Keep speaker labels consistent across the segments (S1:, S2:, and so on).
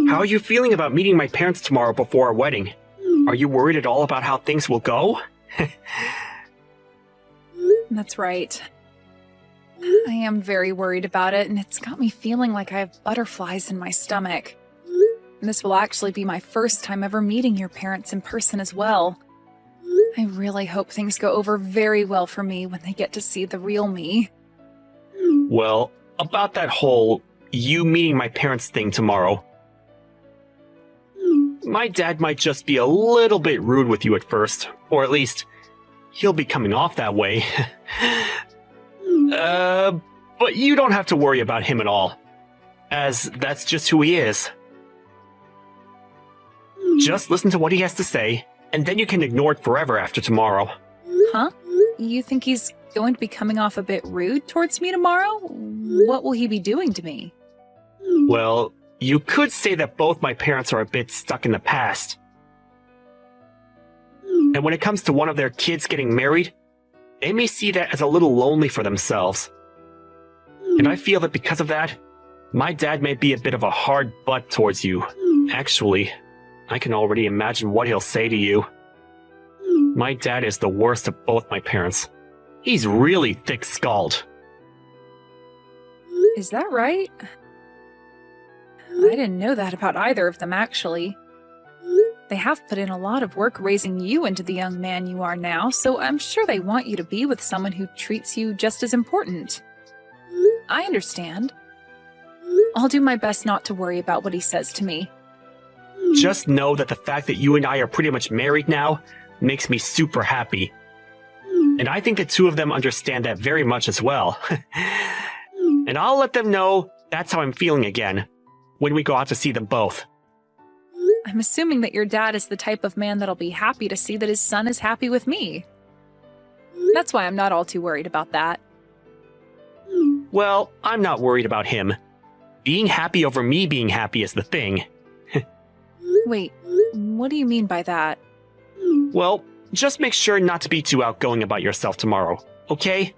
S1: How are you feeling about meeting my parents tomorrow before our wedding? Are you worried at all about how things will go?
S2: That's right. I am very worried about it, and it's got me feeling like I have butterflies in my stomach. This will actually be my first time ever meeting your parents in person as well. I really hope things go over very well for me when they get to see the real me.
S1: Well, about that whole you meeting my parents thing tomorrow. My dad might just be a little bit rude with you at first, or at least he'll be coming off that way. But you don't have to worry about him at all, as that's just who he is. Just listen to what he has to say, and then you can ignore it forever after tomorrow.
S2: Huh? You think he's going to be coming off a bit rude towards me tomorrow? What will he be doing to me?
S1: Well, you could say that both my parents are a bit stuck in the past. And when it comes to one of their kids getting married, they may see that as a little lonely for themselves. And I feel that because of that, my dad may be a bit of a hard butt towards you. Actually, I can already imagine what he'll say to you. My dad is the worst of both my parents. He's really thick-skulled.
S2: Is that right? I didn't know that about either of them, actually. They have put in a lot of work raising you into the young man you are now, so I'm sure they want you to be with someone who treats you just as important. I understand. I'll do my best not to worry about what he says to me.
S1: Just know that the fact that you and I are pretty much married now makes me super happy. And I think the two of them understand that very much as well. And I'll let them know that's how I'm feeling again, when we go out to see them both.
S2: I'm assuming that your dad is the type of man that'll be happy to see that his son is happy with me. That's why I'm not all too worried about that.
S1: Well, I'm not worried about him. Being happy over me being happy is the thing.
S2: Wait, what do you mean by that?
S1: Well, just make sure not to be too outgoing about yourself tomorrow, okay?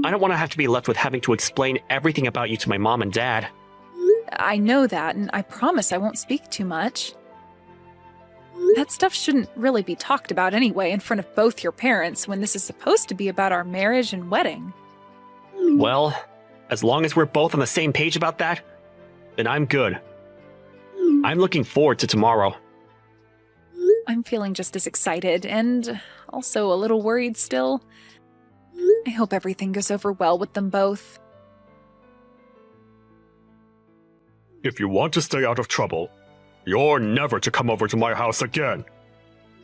S1: I don't want to have to be left with having to explain everything about you to my mom and dad.
S2: I know that, and I promise I won't speak too much. That stuff shouldn't really be talked about anyway in front of both your parents when this is supposed to be about our marriage and wedding.
S1: Well, as long as we're both on the same page about that, then I'm good. I'm looking forward to tomorrow.
S2: I'm feeling just as excited, and also a little worried still. I hope everything goes over well with them both.
S3: If you want to stay out of trouble, you're never to come over to my house again.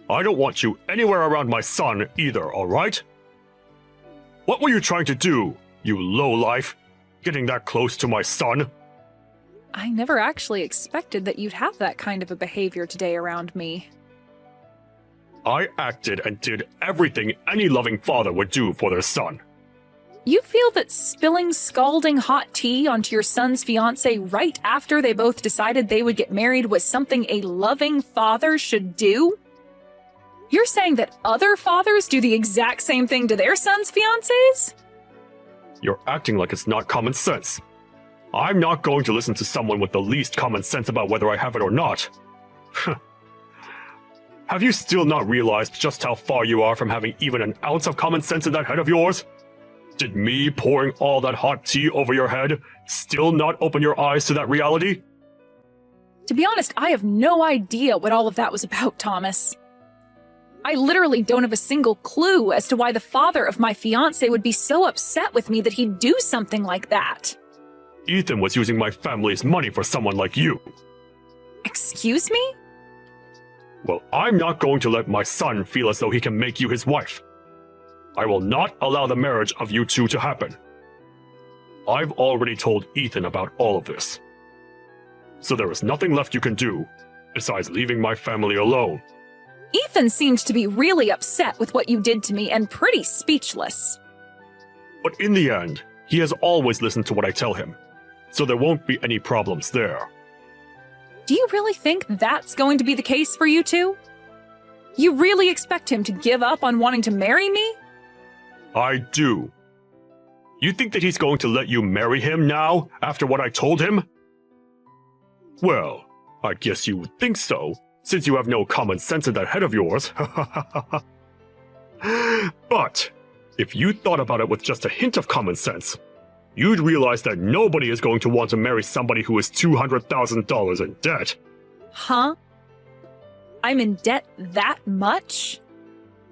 S3: I don't want you anywhere around my son either, alright? What were you trying to do, you lowlife? Getting that close to my son?
S2: I never actually expected that you'd have that kind of a behavior today around me.
S3: I acted and did everything any loving father would do for their son.
S2: You feel that spilling scalding hot tea onto your son's fiancé right after they both decided they would get married was something a loving father should do? You're saying that other fathers do the exact same thing to their sons' fiancés?
S3: You're acting like it's not common sense. I'm not going to listen to someone with the least common sense about whether I have it or not. Have you still not realized just how far you are from having even an ounce of common sense in that head of yours? Did me pouring all that hot tea over your head still not open your eyes to that reality?
S2: To be honest, I have no idea what all of that was about, Thomas. I literally don't have a single clue as to why the father of my fiancé would be so upset with me that he'd do something like that.
S3: Ethan was using my family's money for someone like you.
S2: Excuse me?
S3: Well, I'm not going to let my son feel as though he can make you his wife. I will not allow the marriage of you two to happen. I've already told Ethan about all of this. So there is nothing left you can do, besides leaving my family alone.
S2: Ethan seemed to be really upset with what you did to me and pretty speechless.
S3: But in the end, he has always listened to what I tell him, so there won't be any problems there.
S2: Do you really think that's going to be the case for you two? You really expect him to give up on wanting to marry me?
S3: I do. You think that he's going to let you marry him now, after what I told him? Well, I guess you would think so, since you have no common sense in that head of yours. But, if you thought about it with just a hint of common sense, you'd realize that nobody is going to want to marry somebody who is $200,000 in debt.
S2: Huh? I'm in debt that much?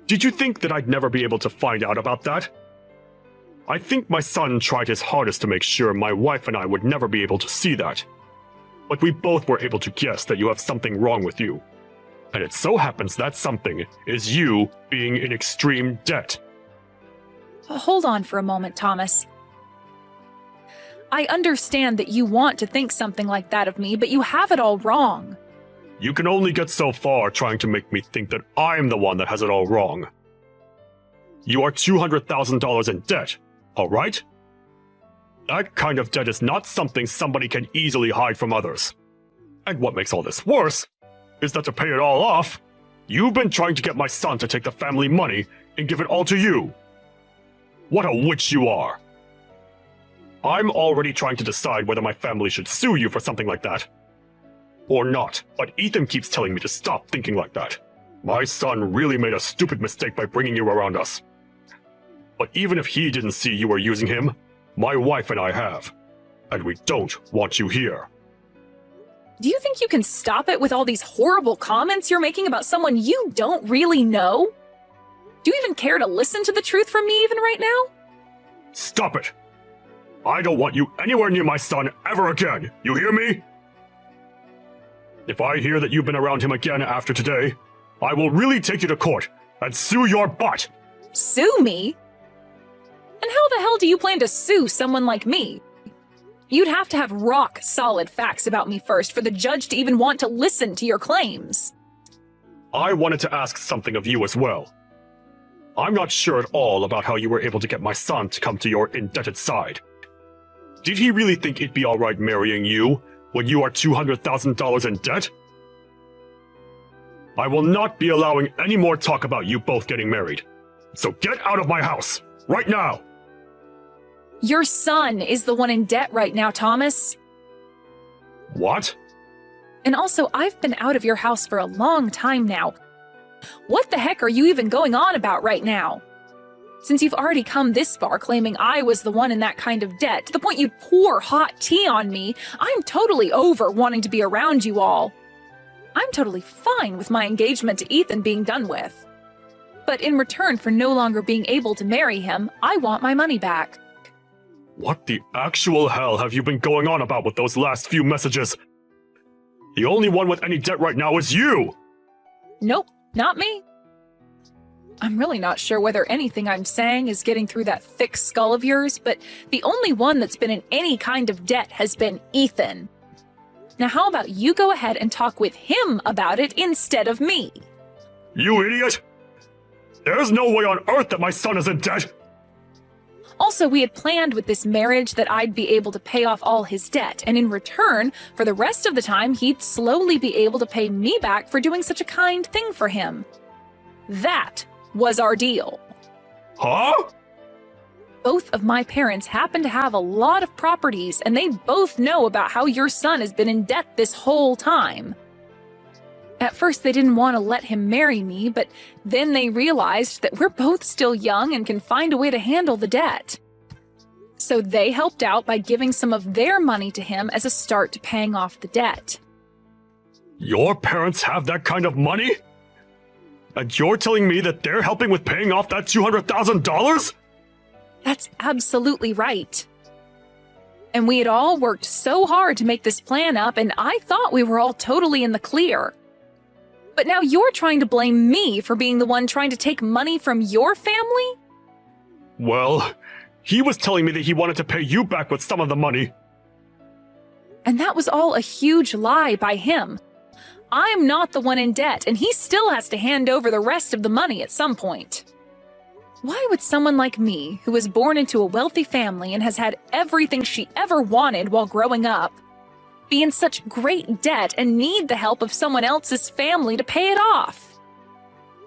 S3: Did you think that I'd never be able to find out about that? I think my son tried his hardest to make sure my wife and I would never be able to see that. But we both were able to guess that you have something wrong with you. And it so happens that something is you being in extreme debt.
S2: Hold on for a moment, Thomas. I understand that you want to think something like that of me, but you have it all wrong.
S3: You can only get so far trying to make me think that I'm the one that has it all wrong. You are $200,000 in debt, all right? That kind of debt is not something somebody can easily hide from others. And what makes all this worse is that to pay it all off, you've been trying to get my son to take the family money and give it all to you. What a witch you are. I'm already trying to decide whether my family should sue you for something like that. Or not, but Ethan keeps telling me to stop thinking like that. My son really made a stupid mistake by bringing you around us. But even if he didn't see you were using him, my wife and I have. And we don't want you here.
S2: Do you think you can stop it with all these horrible comments you're making about someone you don't really know? Do you even care to listen to the truth from me even right now?
S3: Stop it! I don't want you anywhere near my son ever again, you hear me? If I hear that you've been around him again after today, I will really take you to court and sue your butt!
S2: Sue me? And how the hell do you plan to sue someone like me? You'd have to have rock-solid facts about me first for the judge to even want to listen to your claims.
S3: I wanted to ask something of you as well. I'm not sure at all about how you were able to get my son to come to your indebted side. Did he really think it'd be alright marrying you when you are $200,000 in debt? I will not be allowing any more talk about you both getting married. So get out of my house, right now!
S2: Your son is the one in debt right now, Thomas.
S3: What?
S2: And also, I've been out of your house for a long time now. What the heck are you even going on about right now? Since you've already come this far claiming I was the one in that kind of debt, to the point you'd pour hot tea on me, I'm totally over wanting to be around you all. I'm totally fine with my engagement to Ethan being done with. But in return for no longer being able to marry him, I want my money back.
S3: What the actual hell have you been going on about with those last few messages? The only one with any debt right now is you!
S2: Nope, not me. I'm really not sure whether anything I'm saying is getting through that thick skull of yours, but the only one that's been in any kind of debt has been Ethan. Now how about you go ahead and talk with him about it instead of me?
S3: You idiot! There's no way on earth that my son is in debt!
S2: Also, we had planned with this marriage that I'd be able to pay off all his debt, and in return, for the rest of the time, he'd slowly be able to pay me back for doing such a kind thing for him. That was our deal.
S3: Huh?
S2: Both of my parents happen to have a lot of properties, and they both know about how your son has been in debt this whole time. At first, they didn't want to let him marry me, but then they realized that we're both still young and can find a way to handle the debt. So they helped out by giving some of their money to him as a start to paying off the debt.
S3: Your parents have that kind of money? And you're telling me that they're helping with paying off that $200,000?
S2: That's absolutely right. And we had all worked so hard to make this plan up, and I thought we were all totally in the clear. But now you're trying to blame me for being the one trying to take money from your family?
S3: Well, he was telling me that he wanted to pay you back with some of the money.
S2: And that was all a huge lie by him. I'm not the one in debt, and he still has to hand over the rest of the money at some point. Why would someone like me, who was born into a wealthy family and has had everything she ever wanted while growing up, be in such great debt and need the help of someone else's family to pay it off?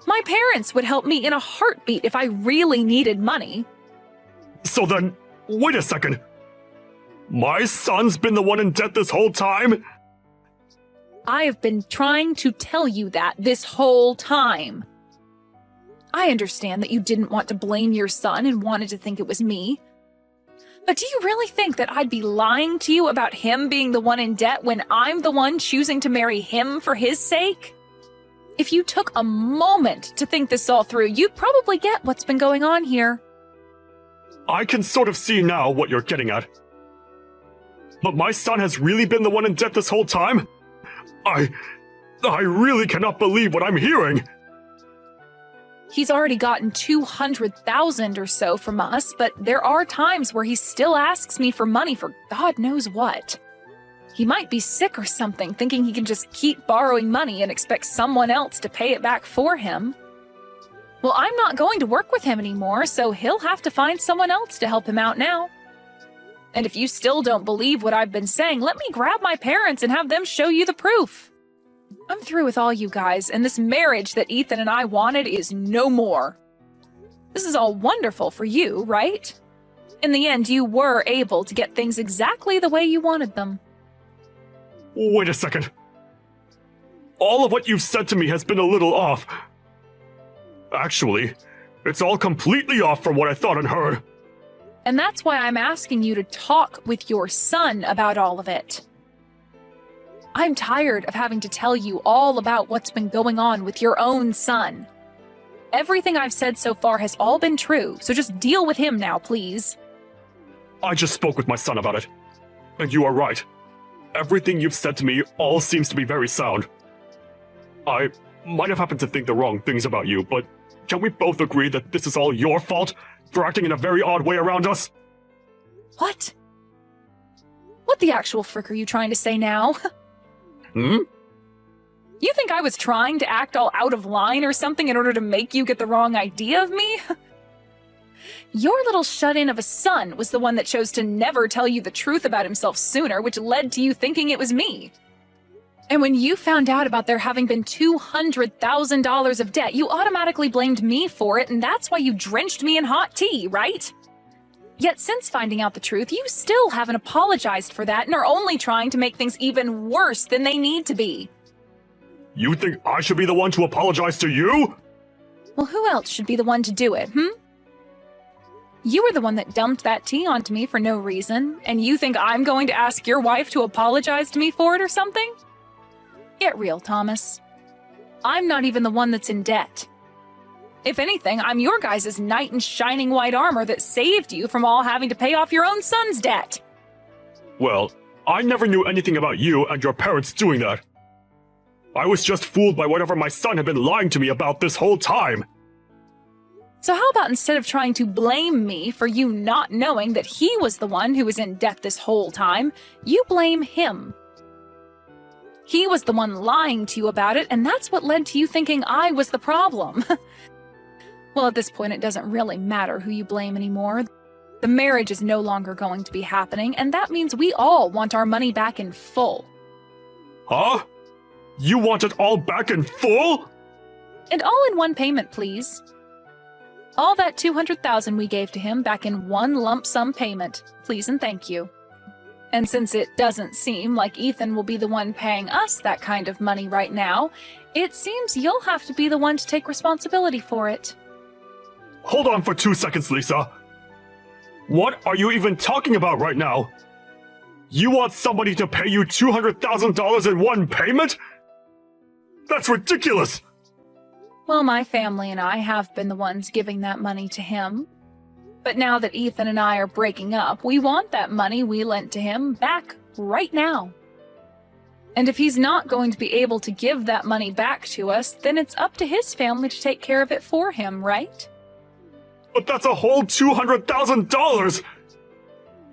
S2: My parents would help me in a heartbeat if I really needed money.
S3: So then, wait a second. My son's been the one in debt this whole time?
S2: I have been trying to tell you that this whole time. I understand that you didn't want to blame your son and wanted to think it was me. But do you really think that I'd be lying to you about him being the one in debt when I'm the one choosing to marry him for his sake? If you took a moment to think this all through, you'd probably get what's been going on here.
S3: I can sort of see now what you're getting at. But my son has really been the one in debt this whole time? I really cannot believe what I'm hearing.
S2: He's already gotten $200,000 or so from us, but there are times where he still asks me for money for God knows what. He might be sick or something, thinking he can just keep borrowing money and expect someone else to pay it back for him. Well, I'm not going to work with him anymore, so he'll have to find someone else to help him out now. And if you still don't believe what I've been saying, let me grab my parents and have them show you the proof. I'm through with all you guys, and this marriage that Ethan and I wanted is no more. This is all wonderful for you, right? In the end, you were able to get things exactly the way you wanted them.
S3: Wait a second. All of what you've said to me has been a little off. Actually, it's all completely off from what I thought and heard.
S2: And that's why I'm asking you to talk with your son about all of it. I'm tired of having to tell you all about what's been going on with your own son. Everything I've said so far has all been true, so just deal with him now, please.
S3: I just spoke with my son about it. And you are right. Everything you've said to me all seems to be very sound. I might have happened to think the wrong things about you, but can we both agree that this is all your fault for acting in a very odd way around us?
S2: What? What the actual frick are you trying to say now? You think I was trying to act all out of line or something in order to make you get the wrong idea of me? Your little shut-in of a son was the one that chose to never tell you the truth about himself sooner, which led to you thinking it was me. And when you found out about there having been $200,000 of debt, you automatically blamed me for it, and that's why you drenched me in hot tea, right? Yet since finding out the truth, you still haven't apologized for that and are only trying to make things even worse than they need to be.
S3: You think I should be the one to apologize to you?
S2: Well, who else should be the one to do it, You were the one that dumped that tea onto me for no reason, and you think I'm going to ask your wife to apologize to me for it or something? Get real, Thomas. I'm not even the one that's in debt. If anything, I'm your guys' knight in shining white armor that saved you from all having to pay off your own son's debt.
S3: Well, I never knew anything about you and your parents doing that. I was just fooled by whatever my son had been lying to me about this whole time.
S2: So how about instead of trying to blame me for you not knowing that he was the one who was in debt this whole time, you blame him. He was the one lying to you about it, and that's what led to you thinking I was the problem. Well, at this point, it doesn't really matter who you blame anymore. The marriage is no longer going to be happening, and that means we all want our money back in full.
S3: Huh? You want it all back in full?
S2: And all in one payment, please. All that $200,000 we gave to him back in one lump sum payment, please and thank you. And since it doesn't seem like Ethan will be the one paying us that kind of money right now, it seems you'll have to be the one to take responsibility for it.
S3: Hold on for 2 seconds, Lisa. What are you even talking about right now? You want somebody to pay you $200,000 in one payment? That's ridiculous!
S2: Well, my family and I have been the ones giving that money to him. But now that Ethan and I are breaking up, we want that money we lent to him back right now. And if he's not going to be able to give that money back to us, then it's up to his family to take care of it for him, right?
S3: But that's a whole $200,000!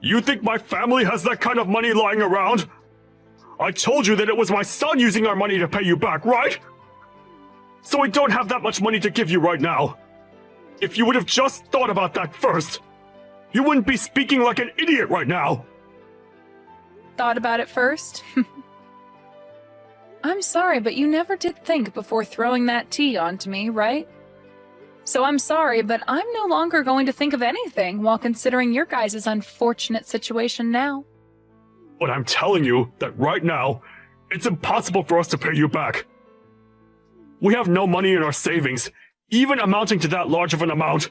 S3: You think my family has that kind of money lying around? I told you that it was my son using our money to pay you back, right? So we don't have that much money to give you right now. If you would have just thought about that first, you wouldn't be speaking like an idiot right now.
S2: Thought about it first? I'm sorry, but you never did think before throwing that tea onto me, right? So I'm sorry, but I'm no longer going to think of anything while considering your guys' unfortunate situation now.
S3: But I'm telling you that right now, It's impossible for us to pay you back. We have no money in our savings, even amounting to that large of an amount.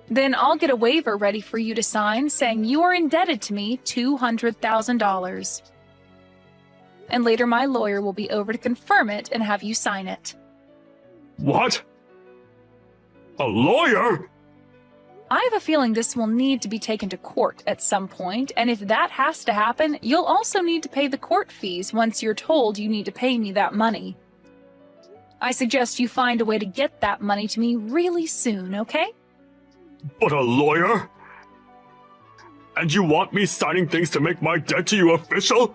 S2: Then I'll get a waiver ready for you to sign saying you are indebted to me $200,000. And later my lawyer will be over to confirm it and have you sign it.
S3: What? A lawyer?
S2: I have a feeling this will need to be taken to court at some point, and if that has to happen, you'll also need to pay the court fees once you're told you need to pay me that money. I suggest you find a way to get that money to me really soon, okay?
S3: But a lawyer? And you want me signing things to make my debt to you official?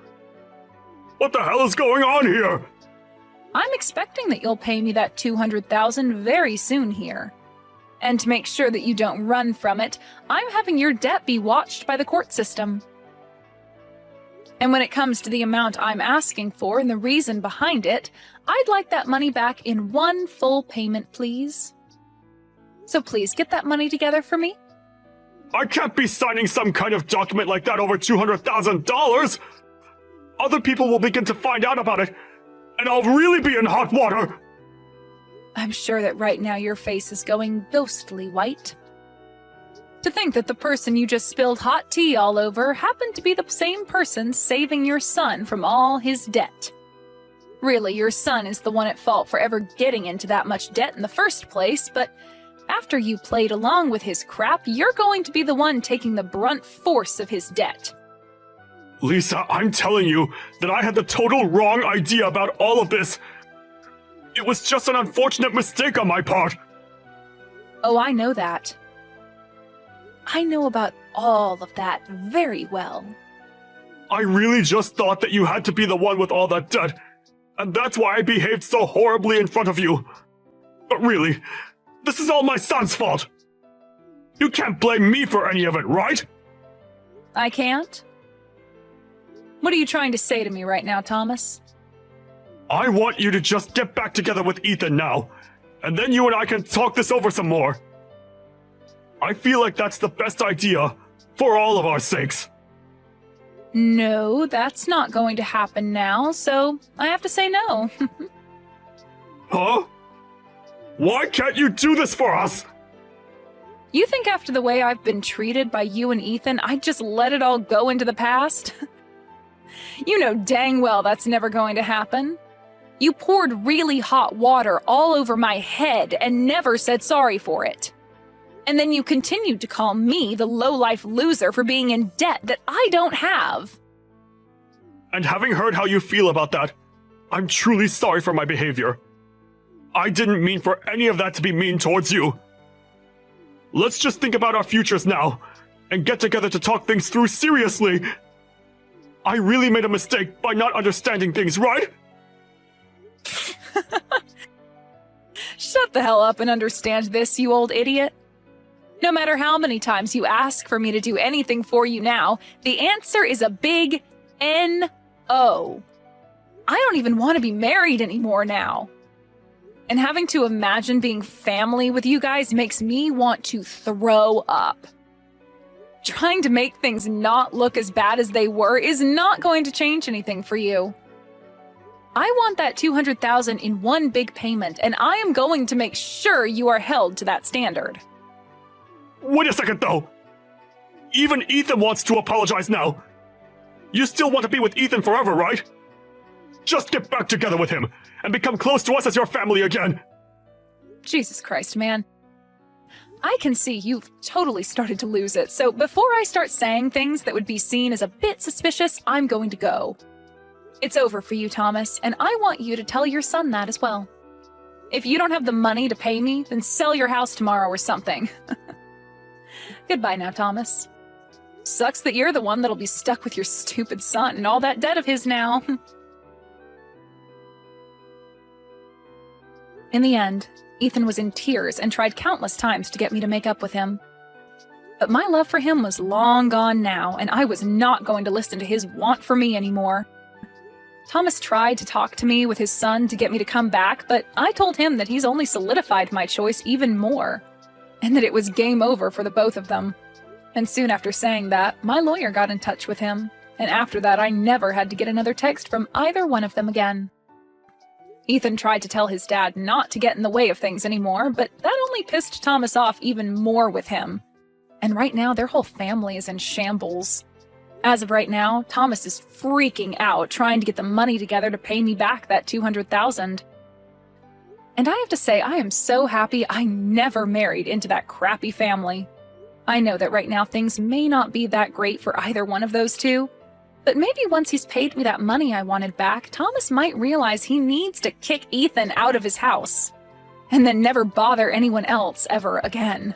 S3: What the hell is going on here?
S2: I'm expecting that you'll pay me that $200,000 very soon here. And to make sure that you don't run from it, I'm having your debt be watched by the court system. And when it comes to the amount I'm asking for and the reason behind it, I'd like that money back in one full payment, please. So please get that money together for me.
S3: I can't be signing some kind of document like that over $200,000! Other people will begin to find out about it, and I'll really be in hot water!
S2: I'm sure that right now your face is going ghostly white. To think that the person you just spilled hot tea all over happened to be the same person saving your son from all his debt. Really, your son is the one at fault for ever getting into that much debt in the first place, but after you played along with his crap, you're going to be the one taking the brunt force of his debt.
S3: Lisa, I'm telling you that I had the total wrong idea about all of this. It was just an unfortunate mistake on my part.
S2: Oh, I know that. I know about all of that very well.
S3: I really just thought that you had to be the one with all that debt, and that's why I behaved so horribly in front of you. But really, this is all my son's fault. You can't blame me for any of it, right?
S2: I can't? What are you trying to say to me right now, Thomas?
S3: I want you to just get back together with Ethan now, and then you and I can talk this over some more. I feel like that's the best idea, for all of our sakes.
S2: No, that's not going to happen now, so I have to say no.
S3: Huh? Why can't you do this for us?
S2: You think after the way I've been treated by you and Ethan, I'd just let it all go into the past? You know dang well that's never going to happen. You poured really hot water all over my head and never said sorry for it. And then you continued to call me the low-life loser for being in debt that I don't have.
S3: And having heard how you feel about that, I'm truly sorry for my behavior. I didn't mean for any of that to be mean towards you. Let's just think about our futures now, and get together to talk things through seriously. I really made a mistake by not understanding things, right?
S2: Shut the hell up and understand this, you old idiot. No matter how many times you ask for me to do anything for you now, the answer is a big N-O. I don't even want to be married anymore now. And having to imagine being family with you guys makes me want to throw up. Trying to make things not look as bad as they were is not going to change anything for you. I want that $200,000 in one big payment, and I am going to make sure you are held to that standard.
S3: Wait a second, though. Even Ethan wants to apologize now. You still want to be with Ethan forever, right? Just get back together with him, and become close to us as your family again.
S2: Jesus Christ, man. I can see you've totally started to lose it, so before I start saying things that would be seen as a bit suspicious, I'm going to go. It's over for you, Thomas, and I want you to tell your son that as well. If you don't have the money to pay me, then sell your house tomorrow or something. Goodbye now, Thomas. Sucks that you're the one that'll be stuck with your stupid son and all that debt of his now. In the end, Ethan was in tears and tried countless times to get me to make up with him. But my love for him was long gone now, and I was not going to listen to his want for me anymore. Thomas tried to talk to me with his son to get me to come back, but I told him that he's only solidified my choice even more, and that it was game over for the both of them. And soon after saying that, my lawyer got in touch with him, And after that, I never had to get another text from either one of them again. Ethan tried to tell his dad not to get in the way of things anymore, but that only pissed Thomas off even more with him. And right now, their whole family is in shambles. As of right now, Thomas is freaking out, trying to get the money together to pay me back that $200,000. And I have to say, I am so happy I never married into that crappy family. I know that right now things may not be that great for either one of those two, but maybe once he's paid me that money I wanted back, Thomas might realize he needs to kick Ethan out of his house, and then never bother anyone else ever again.